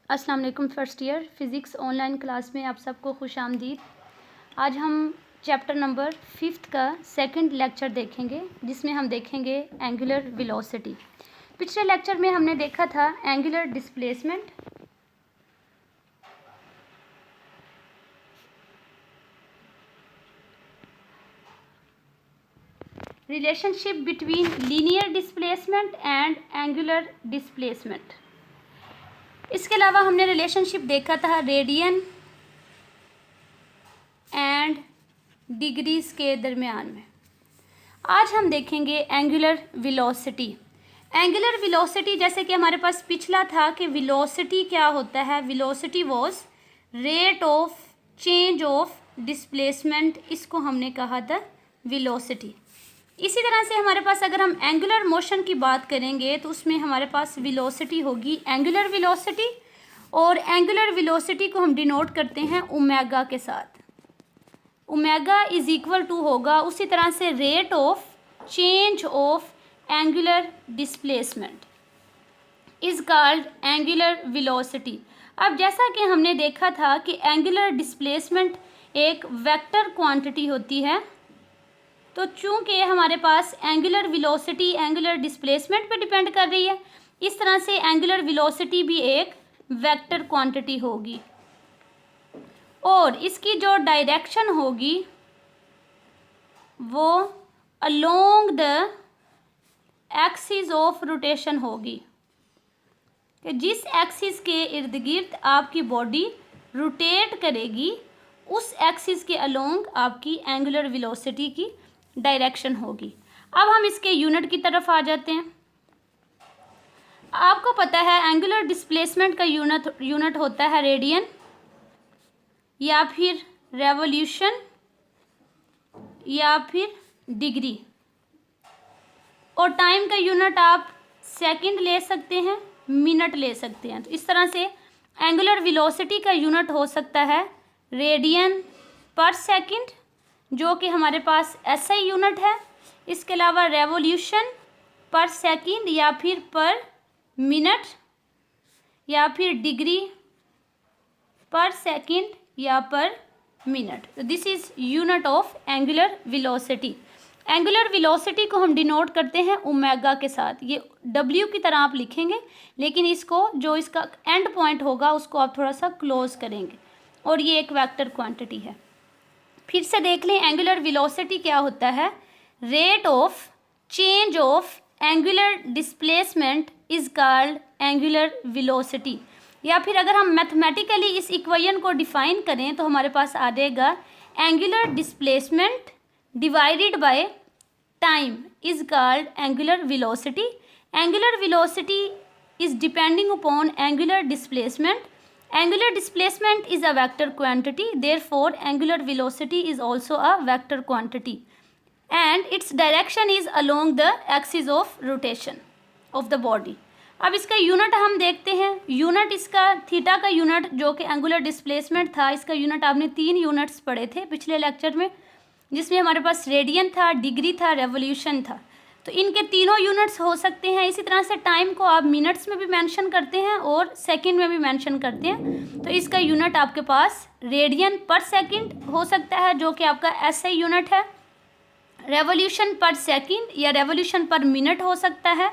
अस्सलाम वालेकुम first year physics online class में आप सबको खुश आमदीद। आज हम चैप्टर नंबर 5 का सेकंड लेक्चर देखेंगे, जिसमें हम देखेंगे एंगुलर वेलोसिटी। पिछले लेक्चर में हमने देखा था angular displacement, relationship between linear displacement and angular displacement. इसके अलावा हमने रिलेशनशिप देखा था रेडियन एंड डिग्रीज के दरमियान में। आज हम देखेंगे एंगुलर वेलोसिटी। एंगुलर वेलोसिटी जैसे कि हमारे पास पिछला था कि वेलोसिटी क्या होता है, velocity was rate of change of displacement, इसको हमने कहा था वेलोसिटी। इसी तरह से हमारे पास अगर हम एंगुलर मोशन की बात करेंगे तो उसमें हमारे पास वेलोसिटी होगी एंगुलर वेलोसिटी, और एंगुलर वेलोसिटी को हम डिनोट करते हैं ओमेगा के साथ। ओमेगा इज इक्वल टू होगा उसी तरह से rate of change of angular displacement is called angular velocity. अब जैसा कि हमने देखा था कि एंगुलर डिस्प्लेसमेंट एक वेक्टर क्वांटिटी होती है, तो चूंकि हमारे पास एंगुलर वेलोसिटी एंगुलर डिस्प्लेसमेंट पे डिपेंड कर रही है, इस तरह से एंगुलर वेलोसिटी भी एक वेक्टर क्वांटिटी होगी, और इसकी जो डायरेक्शन होगी वो along the axis of rotation होगी, कि जिस एक्सिस के इर्द गिर्द आपकी बॉडी रोटेट करेगी उस एक्सिस के अलोंग आपकी एंगुलर वेलोसिटी की डायरेक्शन होगी। अब हम इसके यूनिट की तरफ आ जाते हैं। आपको पता है एंगुलर डिस्प्लेसमेंट का यूनिट होता है रेडियन या फिर रेवोल्यूशन या फिर डिग्री, और टाइम का यूनिट आप सेकंड ले सकते हैं, मिनट ले सकते हैं। तो इस तरह से एंगुलर वेलोसिटी का यूनिट हो सकता है रेडियन पर सेकंड, जो कि हमारे पास एसआई यूनिट है। इसके अलावा रेवोल्यूशन पर सेकंड या फिर पर मिनट, या फिर डिग्री पर सेकंड या पर मिनट। तो this is unit of angular velocity. Angular velocity को हम डिनोट करते हैं ओमेगा के साथ। ये डब्ल्यू की तरह आप लिखेंगे, लेकिन इसको जो इसका एंड पॉइंट होगा उसको आप थोड़ा सा क्लोज करेंगे, और ये एक वेक्टर क्वांटिटी है। फिर से देख लें एंगुलर वेलोसिटी क्या होता है। Rate of change of angular displacement is called angular velocity. या फिर अगर हम मैथमेटिकली इस इक्वेशन को डिफाइन करें तो हमारे पास आ जाएगा angular displacement divided by time is called angular velocity. Angular velocity is depending upon angular displacement. Angular displacement is a vector quantity, therefore angular velocity is also a vector quantity and its direction is along the axis of rotation of the body. अब इसका unit हम देखते हैं। Unit इसका theta का unit जो कि angular displacement था, इसका यूनिट आपने 3 यूनिट्स पढ़े थे पिछले लेक्चर में, जिसमें हमारे पास रेडियन था, डिग्री था, रेवोल्यूशन था। तो इनके तीनों यूनिट्स हो सकते हैं। इसी तरह से टाइम को आप मिनट्स में भी मेंशन करते हैं और सेकंड में भी मेंशन करते हैं। तो इसका यूनिट आपके पास रेडियन पर सेकंड हो सकता है, जो कि आपका एसआई यूनिट है। रेवोल्यूशन पर सेकंड या रेवोल्यूशन पर मिनट हो सकता है।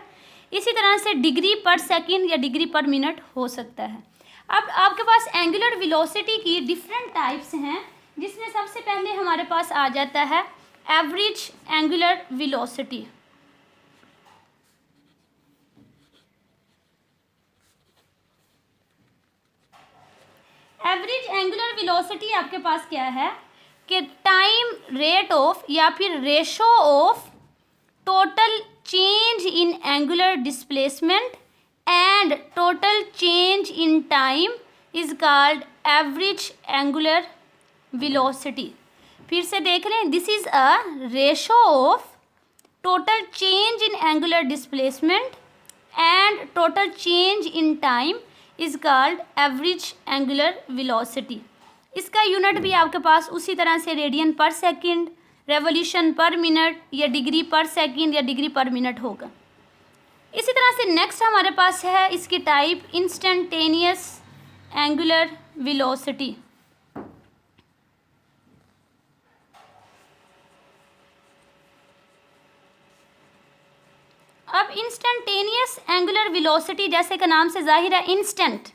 इसी तरह से डिग्री पर सेकंड या डिग्री पर मिनट हो सकता है। अब आपके पास एंगुलर वेलोसिटी की डिफरेंट टाइप्स हैं, जिसमें सबसे पहले हमारे पास आ जाता है average angular velocity. Average angular velocity आपके पास क्या है कि टाइम रेट ऑफ या फिर ratio of total change in angular displacement and total change in time is called average angular velocity. फिर से देख लें, this is a ratio of total change in angular displacement and total change in time is called average angular velocity. इसका unit भी आपके पास उसी तरह से रेडियन पर सेकंड, रेवोल्यूशन पर मिनट या डिग्री पर सेकंड या डिग्री पर मिनट होगा। इसी तरह से नेक्स्ट हमारे पास है इसकी टाइप इंस्टेंटेनियस एंगुलर वेलोसिटी। अब इंस्टेंटेनियस एंगुलर वेलोसिटी, जैसे का नाम से जाहिर है इंस्टेंट,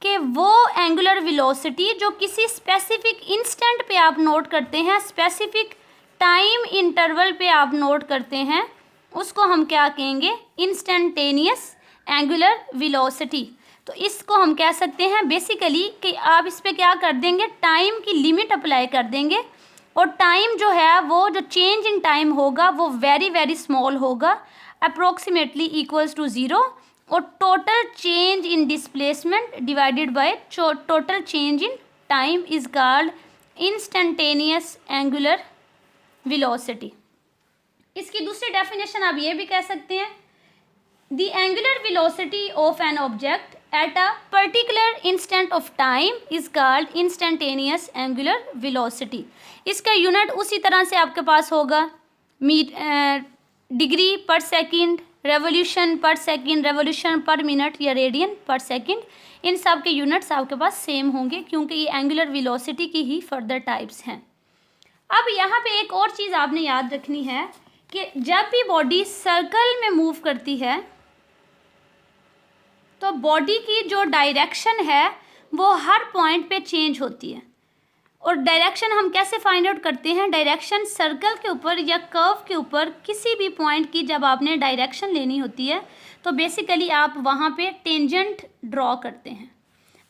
कि वो एंगुलर वेलोसिटी जो किसी स्पेसिफिक इंस्टेंट पे आप नोट करते हैं, स्पेसिफिक टाइम इंटरवल पे आप नोट करते हैं, उसको हम क्या कहेंगे? Instantaneous angular velocity. तो इसको हम कह सकते हैं बेसिकली कि आप इस पे क्या कर देंगे, टाइम की लिमिट अप्लाई कर देंगे, और टाइम जो है वो जो चेंज इन टाइम होगा वो वेरी वेरी स्मॉल होगा, अप्रोक्सीमेटली इक्वल्स टू ज़ीरो, और total change in displacement divided by total change in time is called instantaneous angular velocity. इसकी दूसरी डेफिनेशन आप ये भी कह सकते हैं, the angular velocity of an object at a particular instant of time is called instantaneous angular velocity. इसका unit उसी तरह से आपके पास होगा, डिग्री पर सेकंड, रेवोल्यूशन पर सेकंड, रेवोल्यूशन पर मिनट या रेडियन पर सेकंड। इन सब के यूनिट्स आपके पास सेम होंगे क्योंकि ये एंगुलर वेलोसिटी की ही फर्दर टाइप्स हैं। अब यहाँ पे एक और चीज़ आपने याद रखनी है कि जब भी बॉडी सर्कल में मूव करती है तो बॉडी की जो डायरेक्शन है वो हर पॉइंट पे चेंज होती है। और डायरेक्शन हम कैसे फाइंड आउट करते हैं? डायरेक्शन सर्कल के ऊपर या कर्व के ऊपर किसी भी पॉइंट की जब आपने डायरेक्शन लेनी होती है तो बेसिकली आप वहाँ पे टेंजेंट ड्रॉ करते हैं।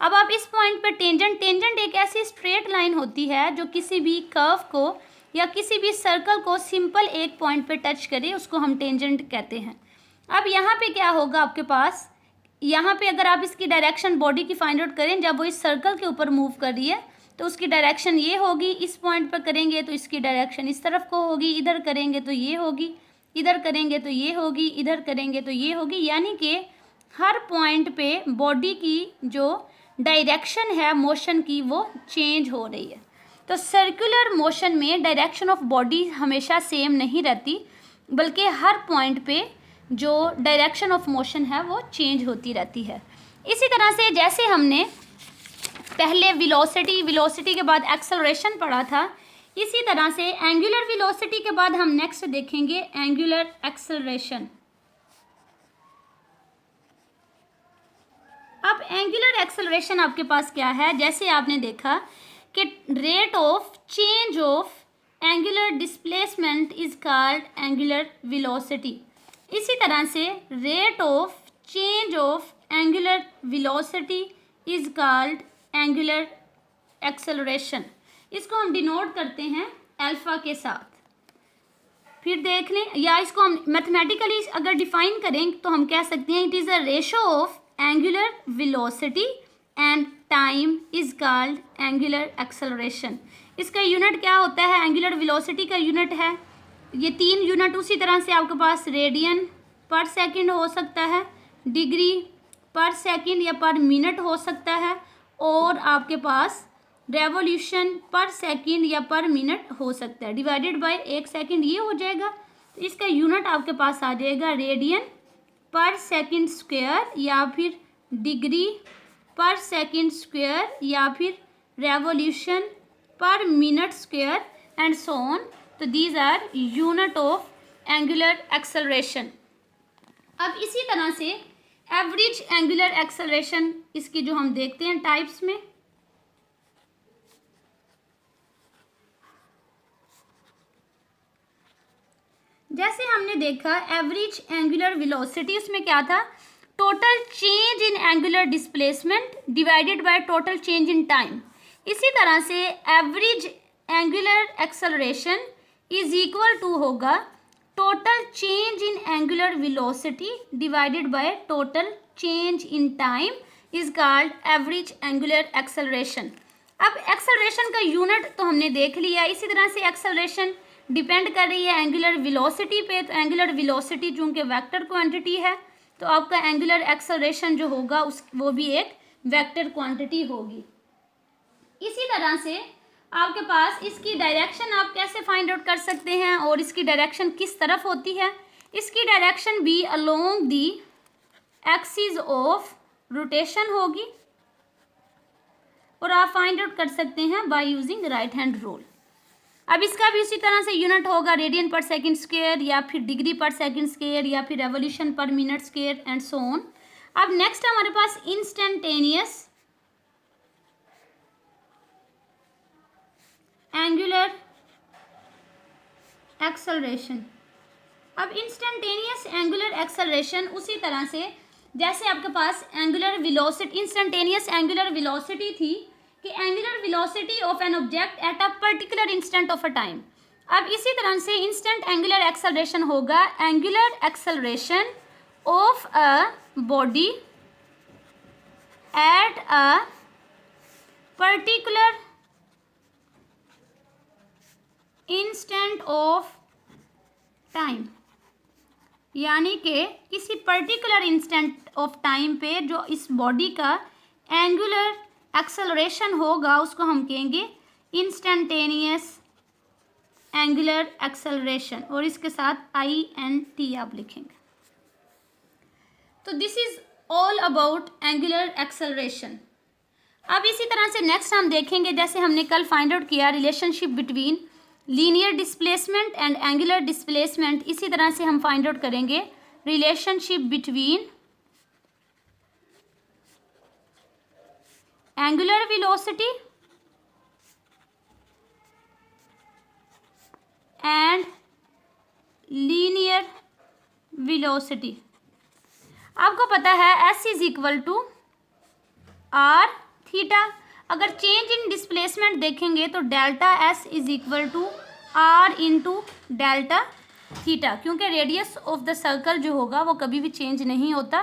अब आप इस पॉइंट पे टेंजेंट एक ऐसी स्ट्रेट लाइन होती है जो किसी भी कर्व को या किसी भी सर्कल को सिंपल एक पॉइंट पे टच करे, उसको हम टेंजेंट कहते हैं। अब यहाँ पे क्या होगा आपके पास, यहाँ पे अगर आप इसकी डायरेक्शन बॉडी की फाइंड आउट करें, जब वो इस सर्कल के ऊपर मूव कर रही है तो उसकी डायरेक्शन ये होगी, इस पॉइंट पर करेंगे तो इसकी डायरेक्शन इस तरफ को होगी, इधर करेंगे तो ये होगी, इधर करेंगे तो ये होगी, इधर करेंगे तो ये होगी। यानी कि हर पॉइंट पे बॉडी की जो डायरेक्शन है मोशन की वो चेंज हो रही है। तो सर्कुलर मोशन में डायरेक्शन ऑफ बॉडी हमेशा सेम नहीं रहती, बल्कि हर पॉइंट पे जो डायरेक्शन ऑफ मोशन है वो चेंज होती रहती है। इसी तरह से जैसे हमने पहले वेलोसिटी के बाद एक्सेलरेशन पढ़ा था, इसी तरह से एंगुलर वेलोसिटी के बाद हम नेक्स्ट देखेंगे एंगुलर एक्सेलरेशन। अब एंगुलर एक्सेलरेशन आपके पास क्या है? जैसे आपने देखा कि rate of change of angular displacement is called angular velocity. इसी तरह से rate of change of angular velocity is called angular acceleration. इसको हम डिनोट करते हैं अल्फा के साथ। फिर देख लें, या इसको हम मैथमेटिकली अगर डिफाइन करें तो हम कह सकते हैं it is a ratio of angular velocity and time is called angular acceleration. इसका यूनिट क्या होता है? एंगुलर वेलोसिटी का यूनिट है ये 3 यूनिट। उसी तरह से आपके पास रेडियन पर सेकंड हो सकता है, डिग्री पर सेकंड या पर मिनट हो सकता है, और आपके पास रेवोल्यूशन पर सेकंड या पर मिनट हो सकता है, डिवाइडेड बाय 1 सेकंड ये हो जाएगा। तो इसका यूनिट आपके पास आ जाएगा रेडियन पर सेकंड स्क्वायर, या फिर डिग्री पर सेकंड स्क्वायर, या फिर रेवोल्यूशन पर minute square and so on. तो these are unit of angular acceleration. अब इसी तरह से एवरेज एंगुलर एक्सेलरेशन, इसकी जो हम देखते हैं टाइप्स में, जैसे हमने देखा एवरेज एंगुलर वेलोसिटी, उसमें क्या था? Total change in angular displacement divided by total change in time. इसी तरह से average angular acceleration is equal to होगा total change in angular velocity divided by total change in time is called average angular acceleration. अब acceleration का unit तो हमने देख लिया। इसी तरह से एक्सेलरेशन डिपेंड कर रही है एंगुलर वेलोसिटी पे, तो एंगुलर वेलोसिटी चूँकि वेक्टर क्वांटिटी है तो आपका एंगुलर एक्सेलरेशन जो होगा वो भी एक वेक्टर क्वांटिटी होगी। इसी तरह से आपके पास इसकी डायरेक्शन आप कैसे फाइंड आउट कर सकते हैं, और इसकी डायरेक्शन किस तरफ होती है? इसकी डायरेक्शन भी along the axis of rotation होगी। और आप फाइंड आउट कर सकते हैं by using right hand rule. अब इसका भी उसी तरह से यूनिट होगा रेडियन पर सेकंड स्क्वायर या फिर डिग्री पर सेकंड स्क्वायर या फिर रेवोल्यूशन पर minute square and so on. अब नेक्स्ट हमारे पास इंस्टेंटेनियस एंगुलर एक्सेलरेशन। अब इंस्टेंटेनियस एंगुलर एक्सेलरेशन उसी तरह से जैसे आपके पास angular velocity, instantaneous angular velocity थी कि angular velocity of an object at a particular instant of a time. अब इसी तरह से इंस्टेंट एंगुलर एक्सेलरेशन होगा angular acceleration of a body at a particular instant of time, यानी कि किसी पर्टिकुलर इंस्टेंट ऑफ टाइम पे जो इस बॉडी का एंगुलर एक्सेलरेशन होगा उसको हम कहेंगे इंस्टेंटेनियस एंगुलर एक्सेलरेशन, और इसके साथ INT आप लिखेंगे। तो this is all about angular acceleration. अब इसी तरह से नेक्स्ट हम देखेंगे, जैसे हमने कल फाइंड आउट किया relationship between linear displacement and angular displacement, इसी तरह से हम फाइंड आउट करेंगे relationship between angular velocity and linear velocity. आपको पता है S is equal to R theta. अगर चेंज इन डिस्प्लेसमेंट देखेंगे तो delta S is equal to R into delta theta, क्योंकि रेडियस ऑफ द सर्कल जो होगा वो कभी भी चेंज नहीं होता,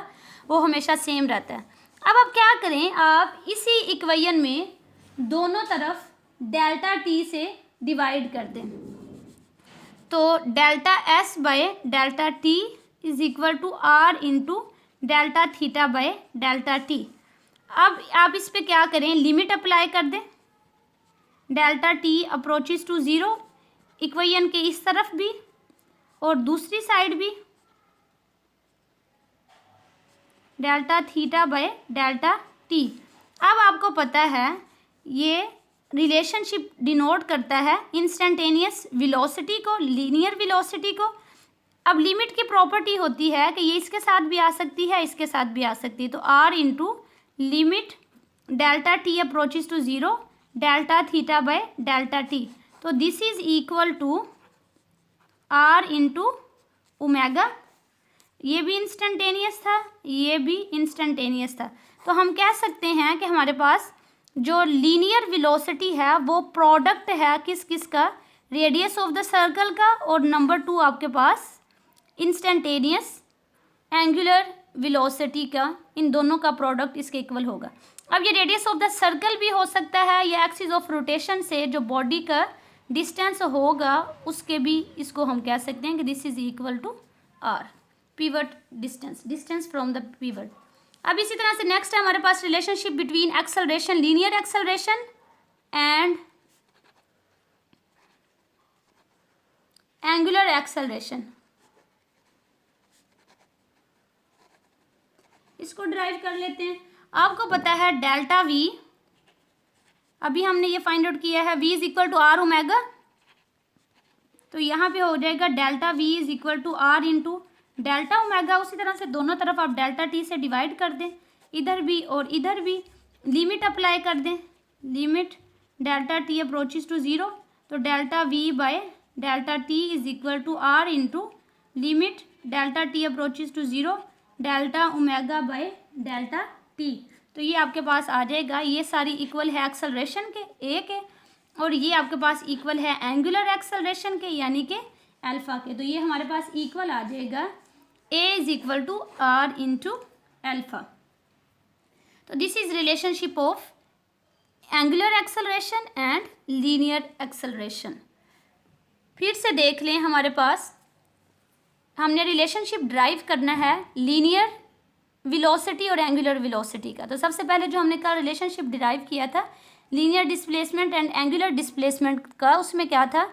वो हमेशा सेम रहता है। अब आप क्या करें, आप इसी इक्वेशन में दोनों तरफ डेल्टा T से डिवाइड कर दें, तो delta S by delta T is equal to R into delta theta by delta T। अब आप इस पे क्या करें, लिमिट अप्लाई कर दें, delta T approaches to zero, equation के इस तरफ भी और दूसरी साइड भी, delta theta by delta T। अब आपको पता है ये रिलेशनशिप डिनोट करता है इंस्टेंटेनियस वेलोसिटी को, लीनियर वेलोसिटी को। अब लिमिट की प्रॉपर्टी होती है कि ये इसके साथ भी आ सकती है, इसके साथ भी आ सकती है, तो R into limit delta T approaches to zero delta theta by delta T। तो this is equal to R into omega. ये भी इंस्टेंटेनियस था, ये भी इंस्टेंटेनियस था, तो हम कह सकते हैं कि हमारे पास जो लीनियर वेलोसिटी है वो प्रोडक्ट है किस किस का, रेडियस ऑफ द सर्कल का, और नंबर 2 आपके पास इंस्टेंटेनियस एंगुलर वेलोसिटी का, इन दोनों का प्रोडक्ट इसके इक्वल होगा। अब ये रेडियस ऑफ द सर्कल भी हो सकता है, या एक्सिस ऑफ रोटेशन से जो बॉडी का डिस्टेंस होगा उसके भी इसको हम कह सकते हैं कि this is equal to R pivot distance, distance from the pivot. अब इसी तरह से नेक्स्ट है हमारे पास relationship between acceleration, linear acceleration and angular acceleration. इसको ड्राइव कर लेते हैं। आपको पता है डेल्टा V, अभी हमने ये फाइंड आउट किया है, V is equal to R omega, तो यहाँ पे हो जाएगा delta V is equal to R into delta omega. उसी तरह से दोनों तरफ आप डेल्टा T से डिवाइड कर दें, इधर भी और इधर भी, लिमिट अप्लाई कर दें, limit delta T approaches to zero, तो delta V by delta T is equal to R into limit delta T approaches to zero delta omega by delta T। तो ये आपके पास आ जाएगा, ये सारी इक्वल है एक्सेलरेशन के A के, और ये आपके पास इक्वल है एंगुलर एक्सेलरेशन के यानी कि अल्फा के। तो ये हमारे पास इक्वल आ जाएगा A is equal to R into alpha. तो this is relationship of angular acceleration and linear acceleration. फिर से देख लें, हमारे पास हमने रिलेशनशिप ड्राइव करना है लीनियर वेलोसिटी और एंगुलर वेलोसिटी का। तो सबसे पहले जो हमने कल रिलेशनशिप डिराइव किया था linear displacement and angular displacement का, उसमें क्या था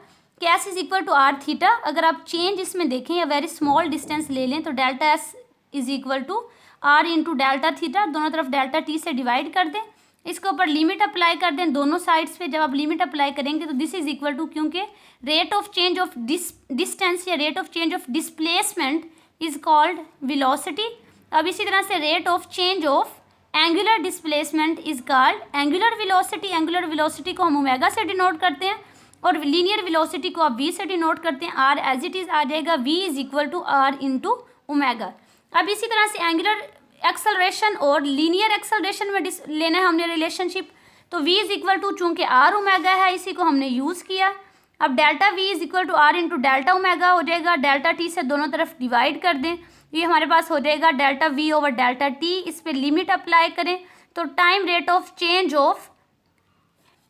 कि S is equal to R theta. अगर आप चेंज इसमें देखें या वेरी स्मॉल डिस्टेंस ले लें तो delta S is equal to R into delta theta, दोनों तरफ डेल्टा T से डिवाइड कर दें, इसके ऊपर लिमिट अप्लाई कर दें दोनों साइड्स पे। जब आप लिमिट अप्लाई करेंगे तो दिस इज इक्वल टू, क्योंकि rate of change of distance या rate of change of displacement is called velocity. अब इसी तरह से rate of change of angular displacement is called angular velocity. Angular velocity को हम ओमेगा से डिनोट करते हैं और लीनियर वेलोसिटी को आप v से डिनोट करते हैं। r एज इट इज आ जाएगा v is equal to r into omega. अब इसी तरह से एंगुलर एक्सेलरेशन और लीनियर एक्सेलरेशन में लेना है हमने रिलेशनशिप, तो v इज इक्वल टू, चूँकि r ओमेगा है इसी को हमने यूज़ किया। अब delta v is equal to r into delta omega हो जाएगा। डेल्टा t से दोनों तरफ डिवाइड कर दें, ये हमारे पास हो जाएगा delta v over delta t। इस पर लिमिट अप्लाई करें तो time rate of change of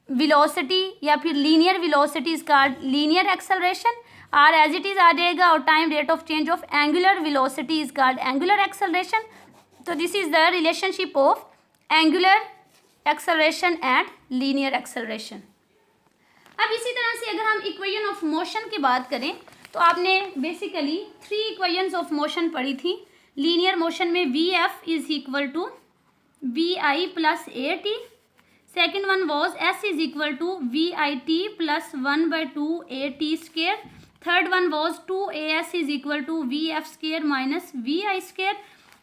velocity या फिर linear velocity is called linear acceleration. r as it is आ जाएगा और time rate of change of angular velocity is called angular acceleration. तो this is the relationship of angular acceleration and linear acceleration. अब इसी तरह से अगर हम इक्वेशन ऑफ मोशन की बात करें तो आपने बेसिकली 3 इक्वेशंस ऑफ मोशन पढ़ी थी। लीनियर मोशन में V F is equal to V I plus A T. Second one was S is equal to V I T plus 1/2 A T square. Third one was 2as is equal to V F square minus V I square.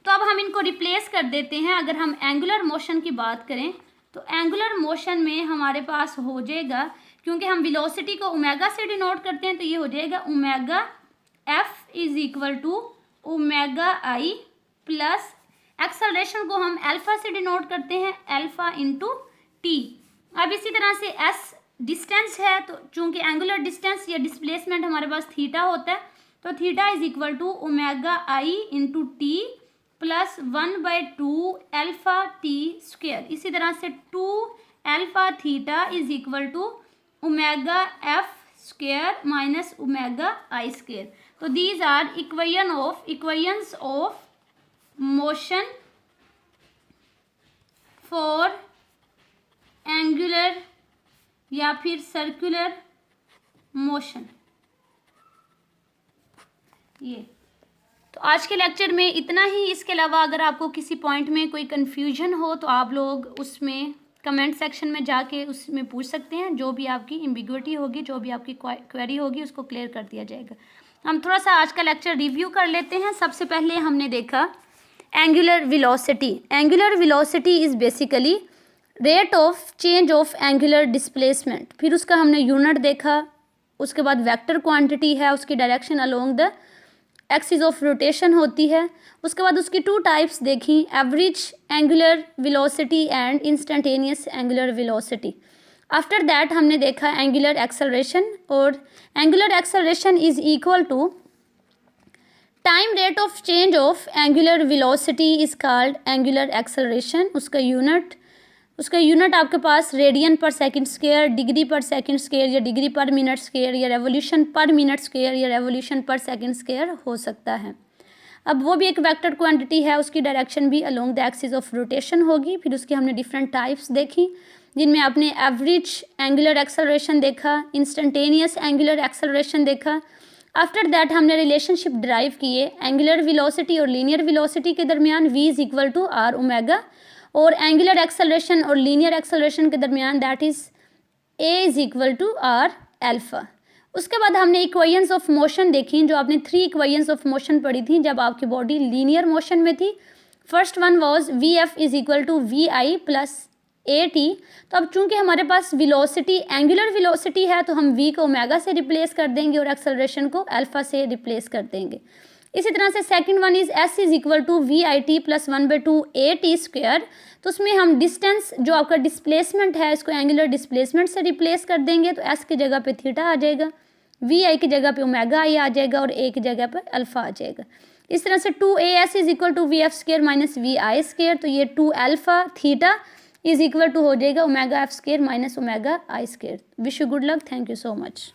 तो अब हम इनको replace कर देते हैं। अगर हम angular motion की बात करें तो एंगुलर मोशन में हमारे पास हो जाएगा, क्योंकि हम वेलोसिटी को ओमेगा से डिनोट करते हैं, तो ये हो जाएगा omega F is equal to omega I plus acceleration को हम अल्फा से डिनोट करते हैं, अल्फा इंटू टी। अब इसी तरह से एस डिस्टेंस है, तो चूंकि एंगुलर डिस्टेंस या डिस्प्लेसमेंट हमारे पास थीटा होता है, तो theta is equal to omega i into t plus 1/2 alpha t square. इसी तरह से 2 alpha theta is equal to omega f square minus omega i square. तो these are equations of motion for angular या फिर circular motion. ये तो आज के लेक्चर में इतना ही। इसके अलावा अगर आपको किसी पॉइंट में कोई कन्फ्यूजन हो तो आप लोग उसमें कमेंट सेक्शन में जाके उसमें पूछ सकते हैं। जो भी आपकी एम्बिग्युइटी होगी, जो भी आपकी क्वेरी होगी, उसको क्लियर कर दिया जाएगा। हम थोड़ा सा आज का लेक्चर रिव्यू कर लेते हैं। सबसे पहले हमने देखा angular velocity. Angular velocity is basically rate of change of angular displacement. फिर उसका हमने यूनिट देखा, उसके बाद वेक्टर क्वांटिटी है, उसकी direction along the axis of rotation होती है। उसके बाद उसकी 2 टाइप्स देखी, average angular velocity and instantaneous angular velocity. After that हमने देखा एंगुलर एक्सेलरेशन, और angular acceleration is equal to time rate of change of angular velocity is called angular acceleration. उसका यूनिट आपके पास radian per second square, degree per second square, या degree per minute square, या revolution पर minute square, या revolution पर second square हो सकता है। अब वो भी एक वेक्टर क्वांटिटी है, उसकी डायरेक्शन भी along the axis of rotation होगी। फिर उसकी हमने डिफरेंट टाइप्स देखी, जिनमें आपने एवरेज एंगुलर एक्सेलरेशन देखा, इंस्टेंटेनियस एंगुलर एक्सेलरेशन देखा। आफ्टर दैट हमने रिलेशनशिप ड्राइव किए एंगुलर वेलोसिटी और लीनियर वेलोसिटी के दरमियान, v is equal to R omega, और एंगुलर एक्सेलरेशन और लीनियर एक्सेलरेशन के दरमियान that is a is equal to R alpha. उसके बाद हमने इक्वेशंस ऑफ मोशन देखी, जो आपने 3 इक्वेशंस ऑफ मोशन पढ़ी थी जब आपकी बॉडी लीनियर मोशन में थी। First one was V F is equal to V I plus A T. तो अब चूंकि हमारे पास वेलोसिटी एंगुलर वेलोसिटी है, तो हम v को ओमेगा से रिप्लेस कर देंगे और एक्सेलरेशन को अल्फा से रिप्लेस कर देंगे। इसी तरह से second one is s is equal to V I T plus 1/2 A T square. तो उसमें हम डिस्टेंस जो आपका डिस्प्लेसमेंट है, इसको एंगुलर डिस्प्लेसमेंट से रिप्लेस कर देंगे, तो s की जगह पे थीटा आ जाएगा, वी आई की जगह पे ओमेगा आई आ जाएगा, और a की जगह पे अल्फा आ जाएगा। इस तरह से 2as is equal to V F square minus V I square. तो ये 2 alpha theta is equal to हो जाएगा omega F square minus omega I square. Wish you good luck, thank you so much.